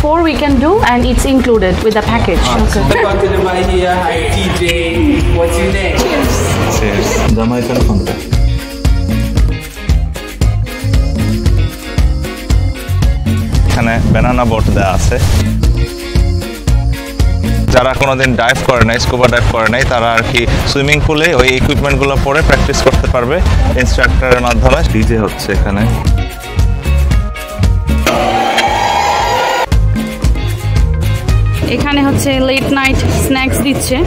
4 we can do, and it's included with the package. Okay. Welcome to the Bahia. Hi, TJ. What's your name? Cheers. Jamaican Fanta. এখানে banana boat দেওয়া আছে। যারা কোনোদিন dive করে নাই, scuba dive করে নাই, তারা আর কি সুইমিং পুলে ওই ইকুইপমেন্টগুলো পরে প্র্যাকটিস করতে পারবে ইনস্ট্রাক্টরের মাধ্যমে। ডিজে হচ্ছে এখানে। এখানে হচ্ছে লেট নাইট স্ন্যাক্স দিচ্ছে।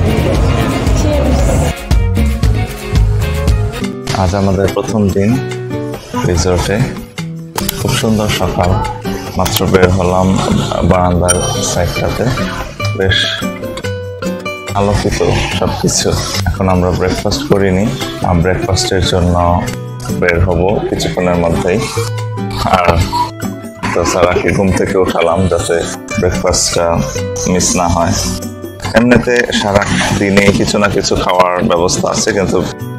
আজ আমাদের প্রথম দিন রিসোর্টে। খুব সুন্দর সকাল, মাত্র বের হলাম বারান্দার সাইডটাতে, বেশ আলোকিত সবকিছু। এখন আমরা ব্রেকফাস্ট করিনি, ব্রেকফাস্টের জন্য বের হব কিছুক্ষণের মধ্যেই। আর তো সারাকে ঘুম থেকে উঠালাম যাতে ব্রেকফাস্টটা মিস না হয়। এমনিতে সারা দিনে কিছু না কিছু খাওয়ার ব্যবস্থা আছে, কিন্তু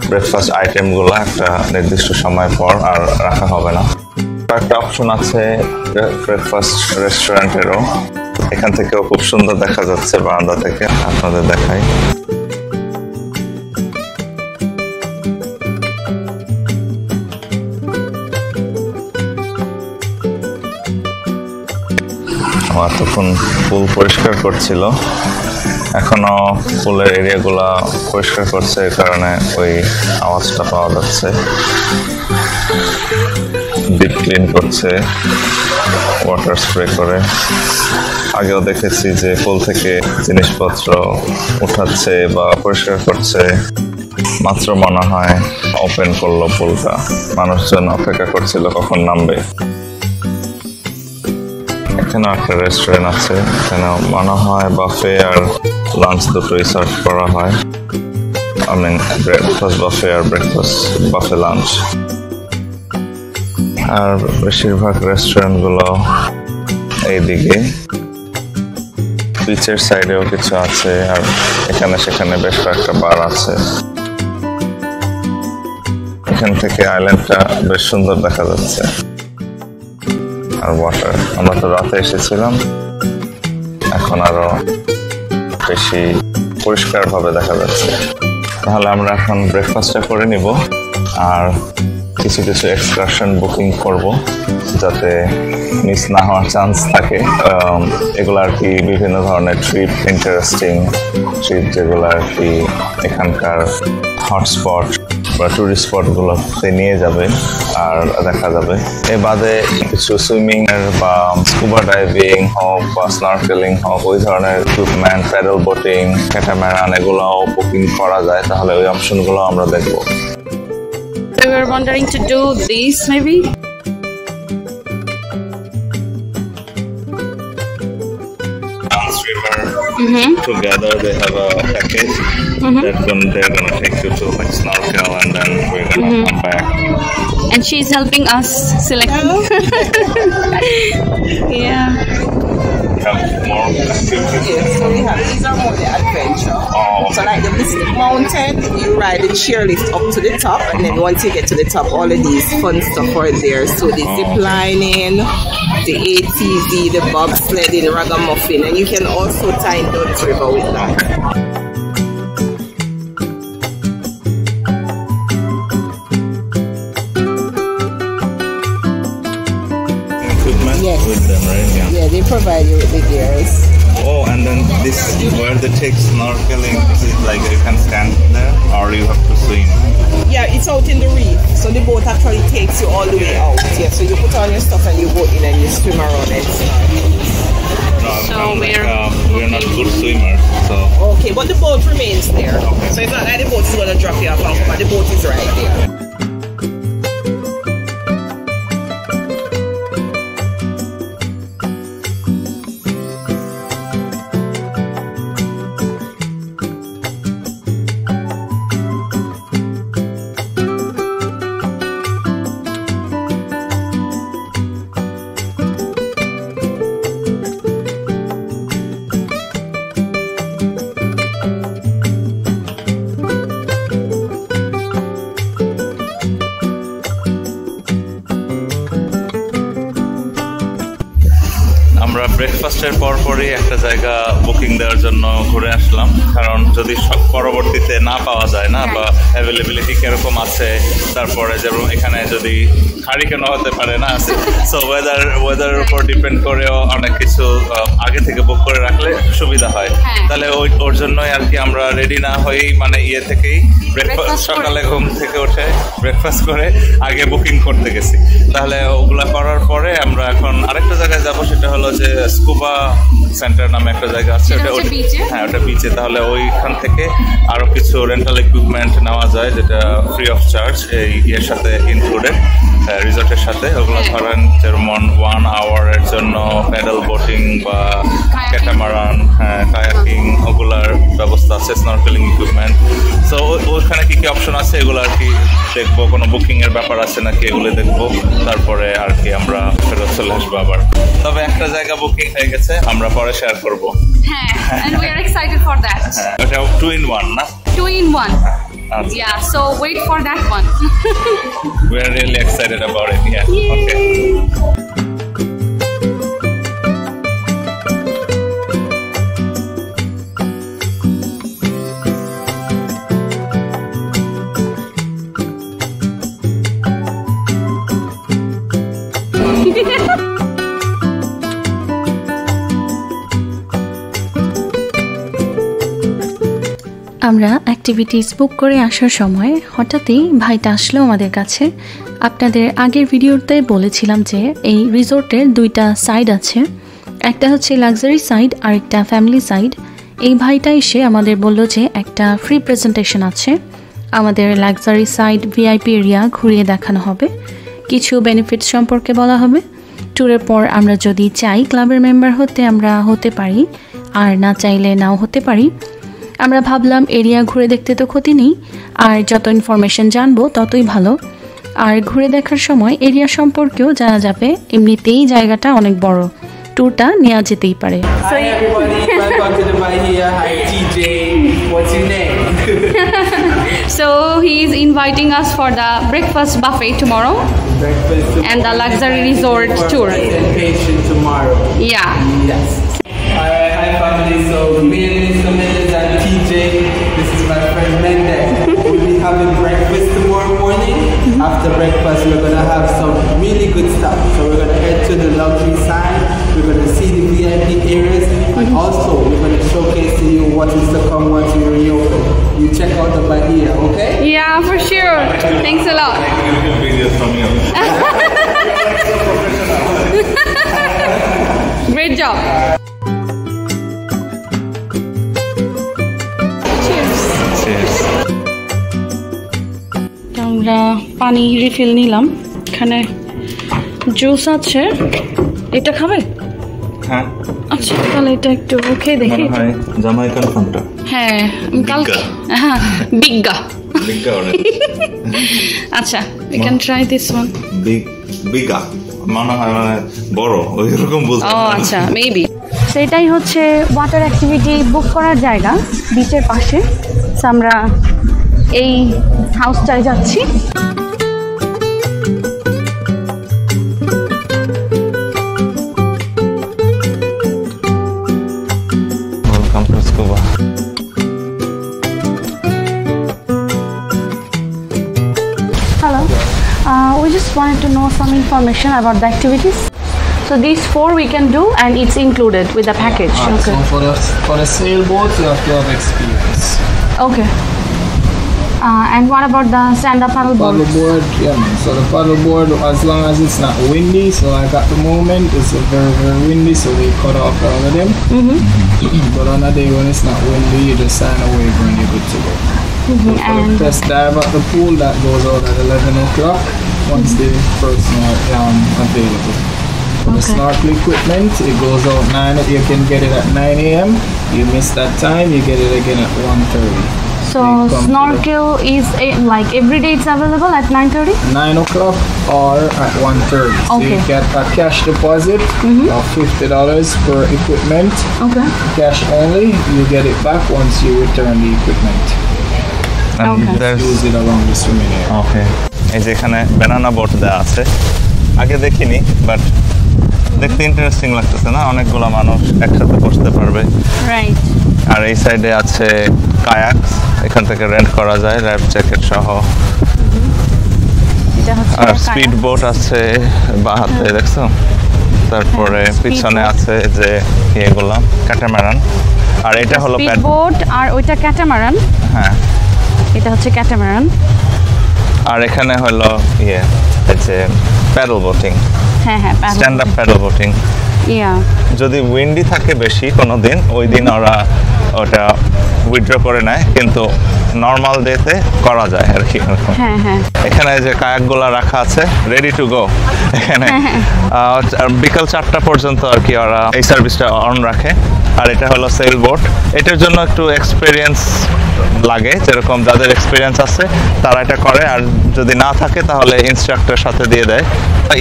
ব্রেকফাস্ট আইটেমগুলো একটা নির্দিষ্ট সময় পর আর রাখা হবে না। একটা অপশন আছে ব্রেকফাস্ট রেস্টুরেন্টেরও, এখান থেকেও খুব সুন্দর দেখা যাচ্ছে বারান্দা থেকে। আপনাদের দেখাই। এতক্ষণ পুল পরিষ্কার করছিল, এখনো পুলের এরিয়াগুলা পরিষ্কার করছে, এই কারণে ওই আওয়াজটা পাওয়া যাচ্ছে। ডিপ ক্লিন করছে ওয়াটার স্প্রে করে। আগেও দেখেছি যে পুল থেকে জিনিসপত্র উঠাচ্ছে বা পরিষ্কার করছে, মাত্র মনে হয় ওপেন করলো পুলটা। মানুষজন অপেক্ষা করছিল কখন নামবে। এখানে একটা রেস্টুরেন্ট আছে, এখানে মনে হয় বাফে আর লাঞ্চ দুটোই সার্ভ করা হয়। আই মিন ব্রেকফাস্ট বাফে আর ব্রেকফাস্ট বাফে লাঞ্চ। আর বেশিরভাগ রেস্টুরেন্টগুলো এইদিকে, বিচের সাইডেও কিছু আছে, আর এখানে সেখানে বেশ কয়েকটা বার আছে। এখান থেকে আইল্যান্ডটা বেশ সুন্দর দেখা যাচ্ছে। আর ওয়াটার, আমরা তো রাতে এসেছিলাম, এখন আরো বেশি পরিষ্কার ভাবে দেখা যাচ্ছে। তাহলে আমরা এখন ব্রেকফাস্টটা করে নিব, আর কিছু কিছু এক্সকারশন বুকিং করব যাতে মিস না হওয়ার চান্স থাকে। এগুলো আর কি বিভিন্ন ধরনের ট্রিপ, ইন্টারেস্টিং ট্রিপ যেগুলো আর কি এখানকার হটস্পট বা টুরিস্ট স্পটগুলোতে নিয়ে যাবে আর দেখা যাবে। এর বাদে কিছু সুইমিং এর বা স্কুবা ডাইভিং হোক বা স্নরকেলিং হোক, ওই ধরনের ইকুইপমেন্ট, প্যাডেল বোটিং, ক্যাটামারান, এগুলোও বুকিং করা যায়। তাহলে ওই অপশনগুলো আমরা দেখবো। We were wondering to do this maybe. Together they have a package they're gonna take you to like snorkel, and then we're gonna come back. And she's helping us select. Yeah. Have more activities? Yes, so we have, these are more the adventure. Oh. So like the Mystic Mountain, you ride the chairlift up to the top, and then once you get to the top, all of these fun stuff are there. So the zip lining, the ATV, the bobsledding, ragamuffin, and you can also tie in Dutch River with that. Equipment Yes. with them, right? Yeah, they provide you with the gears. Oh, and then this where they take snorkeling, is it like you can stand there or you have to swim? Yeah, it's out in the reef, so the boat actually takes you all the way out. Yeah, so you put on your stuff and you go in and you swim around it. No, So we're not good swimmers, so Okay, but the boat remains there. So it's not like the boat is going to drop you off, but the boat is right there. লাঞ্চের পরপরই একটা জায়গা booking দেওয়ার জন্য ঘুরে আসলাম, কারণ যদি সব পরবর্তীতে না পাওয়া যায় না বা অ্যাভেলেবিলিটি কিরকম আছে, তারপরে যেমন এখানে যদি খাড়ি কেন হতে পারে না, সো ওয়েদারের উপর ডিপেন্ড করেও অনেক কিছু আগে থেকে বুক করে রাখলে সুবিধা হয়। তাহলে ওর জন্যই আর কি আমরা রেডি না হয়েই মানে ইয়ে থেকেই ব্রেকফাস্ট সকালে ঘুম থেকে উঠে ব্রেকফাস্ট করে আগে বুকিং করতে গেছি। তাহলে ওগুলা করার পরে আমরা এখন আরেকটা জায়গায় যাবো, সেটা হলো যে স্কুবা সেন্টার নামে একটা জায়গা আছে, হ্যাঁ ওটা বিচে। তাহলে ওইখান থেকে আরো কিছু রেন্টাল ইকুইপমেন্ট নেওয়া যায় যেটা ফ্রি অফ চার্জ এই ইয়ের সাথে ইনক্লুডেড, রিসোর্টের সাথে। ওগুলো ধরেন যেমন 1 আওয়ারের জন্য প্যাডেল বোটিং বা ক্যাটামারান, কায়াকিং, ওগুলার ব্যবস্থা আছে, স্নরকেলিং ইকুইপমেন্ট। সো ওইখানে কি কি অপশন আছে এগুলো আর কি দেখবো, কোনো বুকিং এর ব্যাপার আছে নাকি এগুলো দেখবো, তারপরে আর কি আমরা ফেরত চলে আসবো আবার। তবে একটা জায়গা বুকিং হয়ে গেছে, আমরা পরে শেয়ার করবো। হ্যাঁ, and we are excited for that. এটা 2 in 1 না? 2 in 1. Yeah, so wait for that one. We are really excited about it. Yeah. Yay. Okay. আমরা অ্যাক্টিভিটিস বুক করে আসার সময় হঠাৎই ভাইটা আসলো আমাদের কাছে। আপনাদের আগের ভিডিওতে বলেছিলাম যে এই রিসোর্টের 2টা সাইড আছে, একটা হচ্ছে লাক্সারি সাইড আর একটা ফ্যামিলি সাইড। এই ভাইটা এসে আমাদের বলল যে একটা ফ্রি প্রেজেন্টেশন আছে, আমাদের লাক্সারি সাইড ভিআইপি এরিয়া ঘুরিয়ে দেখানো হবে, কিছু বেনিফিটস সম্পর্কে বলা হবে। ট্যুরের পর আমরা যদি চাই ক্লাবের মেম্বার হতে আমরা হতে পারি, আর না চাইলে নাও হতে পারি। আমরা ভাবলাম এরিয়া ঘুরে দেখতে তো ক্ষতি নেই, আর যত ইনফরমেশন জানবো ততই ভালো। আর ঘুরে দেখার সময় এরিয়া সম্পর্কেও জানা যাবে, এমনিতেই জায়গাটা অনেক বড়, ট্যুরটা নেওয়া যেতেই পারে। Hi everybody, welcome to the Bahia. Hi TJ, what's your name? So he is inviting us for the breakfast buffet tomorrow. Breakfast tomorrow. And the luxury resort tour. Presentation tomorrow. Yeah. Yes. Alright, hi family. So me and Mr. Mendes and TJ, this is my friend Mendes. We'll be having breakfast tomorrow morning. After breakfast, we're gonna have some really good stuff. So we're gonna head to the luxury side. We're gonna see the VIP areas, and also we're gonna showcase to you what is to come once we reopen. You check out the Bahia, okay? Yeah, for sure. Thanks a lot. Videos from you. Great job. আমরা পানি refill নিলাম, এখানে juice আছে, এটা খাবে? হ্যাঁ আচ্ছা তাহলে এটা একটু খেয়ে দেখি। মনে হয় জামাইকান ফান্টা। হ্যাঁ কালকে হ্যাঁ বিজ্ঞা আচ্ছা we can try this one. বিগা মনে হয় মানে বড় ওইরকম বলতে। ও আচ্ছা মেবি। সেটাই হচ্ছে ওয়াটার অ্যাক্টিভিটি বুক করার জায়গা, বিচের পাশে। আমরা এই হাউসটায় যাচ্ছি। Welcome to scuba. Hello, we just wanted to know some information about the activities. So these 4 we can do and it's included with the package. Okay. So for the sailboat, you have to have experience. Okay. And what about the stand-up paddleboard? Paddleboard, yeah man. So the paddleboard, as long as it's not windy, so like at the moment it's very, very windy, so we cut off all of them. But on a day when it's not windy, you just sign a waiver and you're good to go. For the And test dive at the pool, that goes out at 11 o'clock once the person are available. For the snorkel equipment, it goes out 9. You can get it at 9 a.m. You miss that time, you get it again at 1:30. so snorkel is like every day it's available at 9:30? 9 o'clock or at 1:30. So Okay. you get a cash deposit of $50 per equipment. Okay. Cash only. You get it back once you return the equipment. Okay. Use it along the swimming area. ওকে, এই যে এখানে banana boat দেওয়া আছে, আগে দেখিনি but দেখতে interesting লাগতেছে না, অনেকগুলো মানুষ একসাথে বসতে পারবে। রাইট। আর এই সাইডে আছে কায়াকস, এখান থেকে রেন্ট করা যায় লাইফ জ্যাকেট সহ। আর স্পিড বোট আছে বাহাতে, দেখছো? তারপরে পিছনে আছে যে এগুলো ক্যাটামারান, আর এটা হলো স্পিড বোট, আর ওইটা ক্যাটামারান। হ্যাঁ, এটা হচ্ছে ক্যাটামারান। আর এখানে হলো এই যে প্যাডল বোটিং। হ্যাঁ হ্যাঁ, স্ট্যান্ড আপ প্যাডল বোটিং। যদি উইন্ডি থাকে বেশি কোনো দিন, ওই দিন ওরা ওটা উইথড্র করে নেয়, কিন্তু নর্মাল ডেতে করা যায় আর কি। হ্যাঁ হ্যাঁ, এখানে যে কায়াকগুলো রাখা আছে রেডি টু গো, এখানে বিকাল 4টা পর্যন্ত আর কি ওরা এই সার্ভিসটা অন রাখে। আর এটা হলো সেল বোট, এটার জন্য একটু এক্সপিরিয়েন্স লাগে, যেরকম যাদের এক্সপিরিয়েন্স আছে তারা এটা করে, আর যদি না থাকে তাহলে ইনস্ট্রাক্টর সাথে দিয়ে দেয়।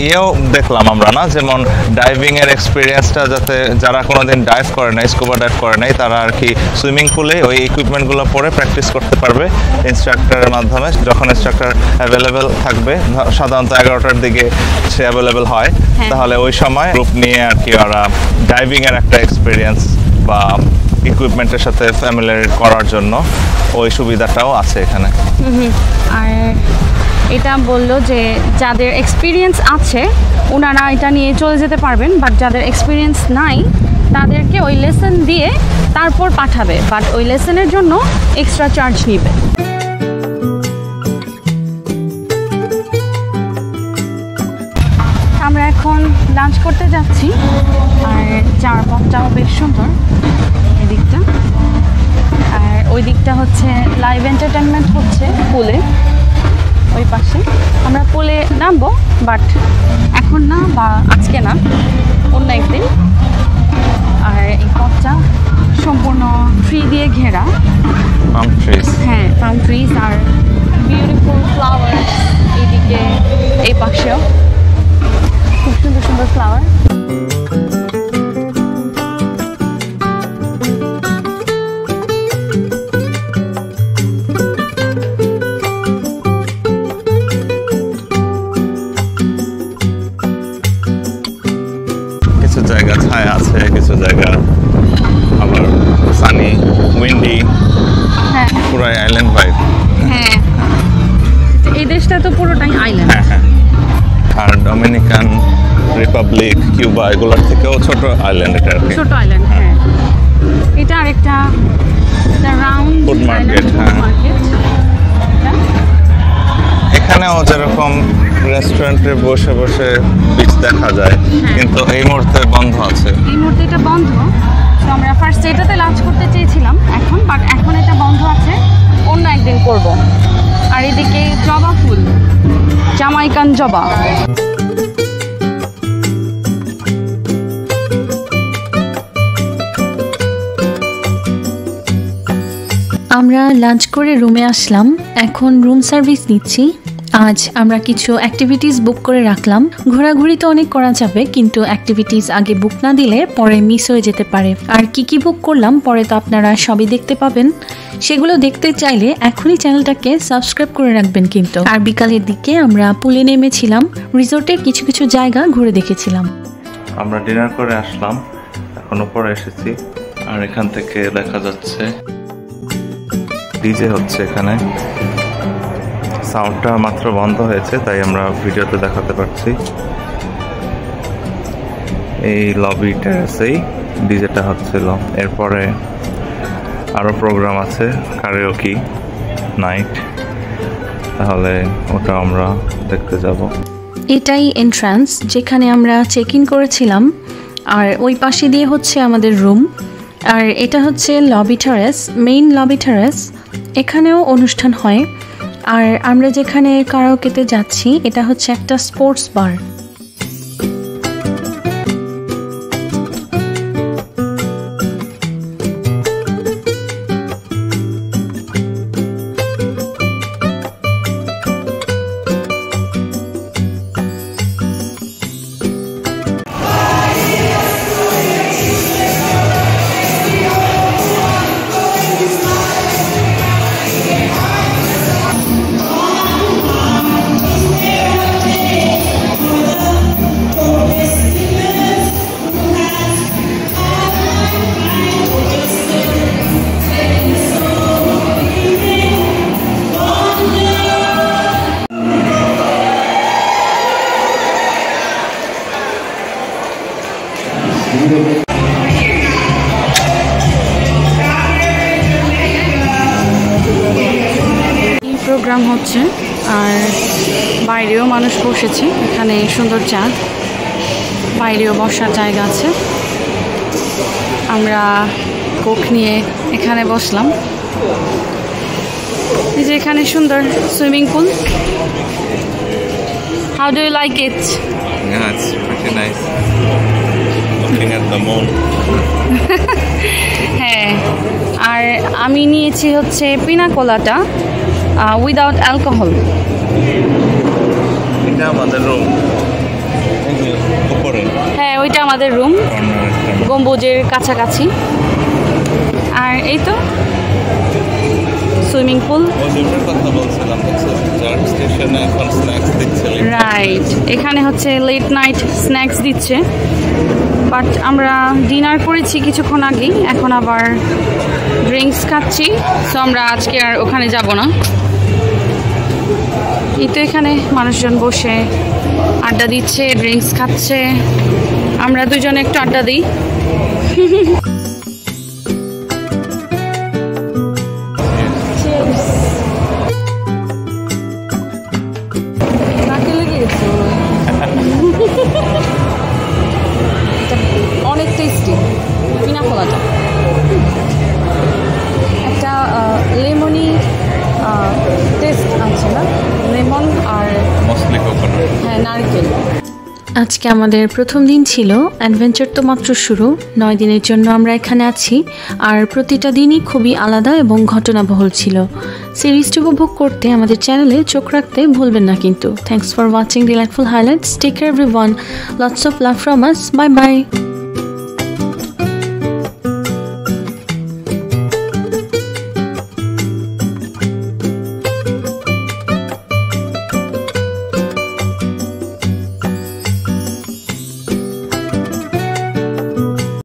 ইয়েও দেখলাম আমরা না, যেমন ডাইভিং এর এক্সপিরিয়েন্সটা যাতে যারা কোনোদিন ডাইভ করে নাই, স্কুবা ডাইভ করে নাই, তারা আর কি সুইমিং পুলে ওই ইকুইপমেন্টগুলো পরে প্র্যাকটিস করতে পারবে ইনস্ট্রাক্টরের মাধ্যমে। যখন ইনস্ট্রাক্টর অ্যাভেলেবেল থাকবে, সাধারণত 11টার দিকে সে অ্যাভেলেবেল হয়, তাহলে ওই সময় গ্রুপ নিয়ে আর কি ওরা ডাইভিং এর একটা এক্সপিরিয়েন্স বা ইকুইপমেন্টের সাথে ফ্যামিলিয়ার করার জন্য ওই সুবিধাটাও আছে এখানে। আর এটা বললো যে যাদের এক্সপিরিয়েন্স আছে ওনারা এটা নিয়ে চলে যেতে পারবেন, বাট যাদের এক্সপিরিয়েন্স নাই তাদেরকে ওই লেসন দিয়ে তারপর পাঠাবে, বাট ওই লেসনের জন্য এক্সট্রা চার্জ নিবে। আমরা এখন লাঞ্চ করতে যাচ্ছি, আর চারপাশটাও বেশ সুন্দর এদিকটা, আর ওই দিকটা হচ্ছে লাইভ এন্টারটেনমেন্ট হচ্ছে পুলে, ওই পাশে। আমরা পুলে নামবো, বাট এখন না, বা আজকে না, অন্য একদিন। আর এই পথটা সম্পূর্ণ ট্রি দিয়ে ঘেরা। পাম ট্রিজ। হ্যাঁ, পাম ট্রিজ আর বিউটিফুল ফ্লাওয়ার্স এইদিকে, এই পাশেও খুব সুন্দর সুন্দর ফ্লাওয়ার। কিছু জায়গা ছায়া আছে, কিছু জায়গা আবার সানি, উইন্ডি। হ্যাঁ, পুরাই আইল্যান্ড ভাইব। হ্যাঁ, এই দেশটা তো পুরোটাই আইল্যান্ড। হ্যাঁ হ্যাঁ, আর ডমিনিকান রিপাবলিক, কিউবা এগুলোর থেকেও ছোট আইল্যান্ড এটা আর কি। ছোট আইল্যান্ড। হ্যাঁ, এটা আরেকটা রাউন্ড ফুড মার্কেট। হ্যাঁ, এখানেও যেরকম রেস্টুরেন্টে বসে বসে বিচ দেখা যায়, কিন্তু এই মুহূর্তে বন্ধ আছে। এই মুহূর্তে এটা বন্ধ। তো আমরা ফার্স্ট এটাতে লাঞ্চ করতে চেয়েছিলাম এখন, বাট এখন এটা বন্ধ আছে, অন্য একদিন করব। আর এদিকে জবা ফুল, জামাইকান জবা। আমরা লাঞ্চ করে রুমে আসলাম, এখন রুম সার্ভিস নিচ্ছি। আজ আমরা কিছু অ্যাক্টিভিটিস বুক করে রাখলাম। ঘোরাঘুরি তো অনেক করা যাবে, কিন্তু অ্যাক্টিভিটিস আগে বুক না দিলে পরে মিস হয়ে যেতে পারে। আর কি বুক করলাম পরে তো আপনারা সবই দেখতে পাবেন। সেগুলো দেখতে চাইলে এখনই চ্যানেলটাকে সাবস্ক্রাইব করে রাখবেন কিন্তু। আর বিকালের দিকে আমরা পুলে নেমেছিলাম, রিসোর্টের কিছু কিছু জায়গা ঘুরে দেখেছিলাম। আমরা ডিনার করে আসলাম, এখন উপরে এসেছি, আর এখান থেকে দেখা যাচ্ছে ডিজে হচ্ছে এখানে। সাউন্ডটা মাত্র বন্ধ হয়েছে, তাই আমরা ভিডিওতে দেখাতে পারছি। এই লবি টেরাসেই ডিজেটা হচ্ছিল। এরপরে আরো প্রোগ্রাম আছে, কারিওকি নাইট, তাহলে ওটা আমরা দেখতে যাব। এটাই এন্ট্রান্স যেখানে আমরা চেক ইন করেছিলাম, আর ওই পাশে দিয়ে হচ্ছে আমাদের রুম। আর এটা হচ্ছে লবি টেরাস, মেইন লবি টেরাস। এখানেও অনুষ্ঠান হয়। আর আমরা যেখানে কারাওকেতে যাচ্ছি এটা হচ্ছে একটা স্পোর্টস বার। প্রোগ্রাম হচ্ছে, আর বাইরেও মানুষ বসেছে। এখানে সুন্দর চাঁদ, বাইরেও বসার জায়গা আছে। আমরা কোক নিয়ে এখানে বসলাম। এই যে এখানে সুন্দর swimming pool. How do you like it? Yeah, it's pretty nice. Looking at the moon. হ্যাঁ, আর আমি নিয়েছি হচ্ছে পিনা কোলাটা উইদাউট অ্যালকোহল। এটা আমাদের রুম, উপরে। হ্যাঁ, ওইটা আমাদের রুম, গম্বুজের কাছাকাছি। আর এই তো সুইমিং পুল। রাইট, এখানে হচ্ছে লেট নাইট স্ন্যাক্স দিচ্ছে, বাট আমরা ডিনার করেছি কিছুক্ষণ আগেই, এখন আবার ড্রিঙ্কস খাচ্ছি। সো আমরা আজকে আর ওখানে যাব না। এই তো এখানে মানুষজন বসে আড্ডা দিচ্ছে, ড্রিঙ্কস খাচ্ছে। আমরা দুজনে একটু আড্ডা দিই। অনেক টেস্টি পিনা কোলাটা, একটা লেমনি টেস্ট আছে না, লেমন আর হ্যাঁ নারকেল। আজকে আমাদের প্রথম দিন ছিল। অ্যাডভেঞ্চার তো মাত্র শুরু, 9 দিনের জন্য আমরা এখানে আছি, আর প্রতিটা দিনই খুবই আলাদা এবং ঘটনাবহুল ছিল। সিরিজটি উপভোগ করতে আমাদের চ্যানেলে চোখ রাখতে ভুলবেন না কিন্তু। Thanks for watching delightful highlights. Take care everyone, lots of love from us, bye by.